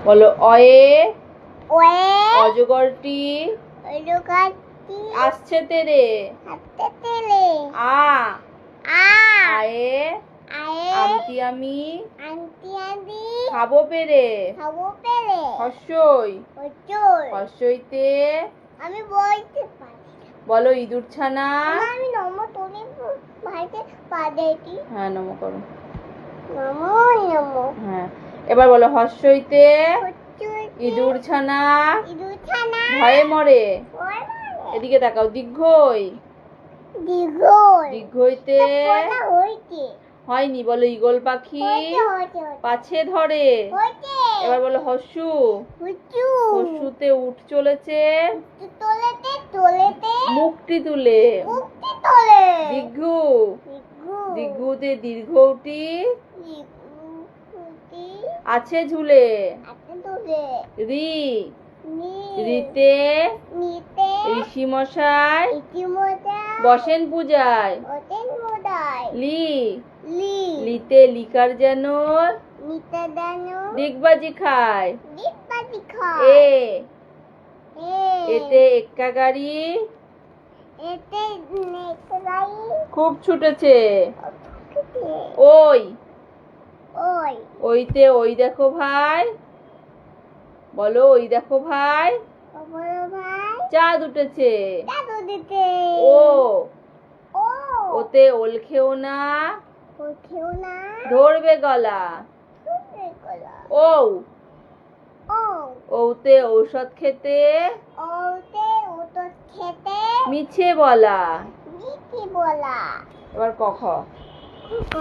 বলো অয়ে ওয়ে অজগরটি অজগরটি আসছে তেরে। হাতে তেলে আ আ আয়ে আয়ে আমটি আমি আন্টি আন্টি খাবো পেরে। খাবো পেলে হর্ষই হচ্ছে হর্ষইতে আমি বলতে পারি বলো ইঁদুর ছানা। আমি নমো তুমি ভাইতে পাদেটি হ্যাঁ নমো করো। নমো নমো হ্যাঁ এবার বলো হর্ষইতে হচ্ছে ইঁদুর ছানা ইঁদুর ছানা ভয়ে মরে। ওই এদিকে তাকাও দীর্ঘই দীর্ঘ দীর্ঘইতে বলা হইছে হয়নি বলো ঈগল পাখি হইছে পাছে ধরে। হইছে এবার বলো হর্ষু হুচু হর্ষুতে উঠ চলেছে তোলেতে তোলেতে মুখটি তুলে। মুক্তি তোলে দীর্ঘু দীর্ঘ দীর্ঘুতে দীর্ঘটি দীর্ঘটি আছে ঝুলে। আতে তোলে রি নি রিতে নিতে ঋষি মশাই ইতিমধ্যে বসেন পূজায়। ওতেন মোদাই লি লি লিতে লিকার যেন নিতে দানো ডিগবাজি খায়। দীপাতি খা এ এতে এক্কা গাড়ি এতে নেকড়াই খুব ছুটেছে। অথুকিতে ওই ওই ওইতে ওই দেখো ভাই বলো ওই দেখো ভাই বড় ভাই চাঁদ উঠেছে। দাদু দিতে ও ও ওতে ওল খেও না ওঠেও না ধরবে গলা। শুনবে গলা ও ও ওতে ঔষধ খেতে ওতে ওতো খেতে মিছে বলা। মিটি বলা এবার ক খ। ক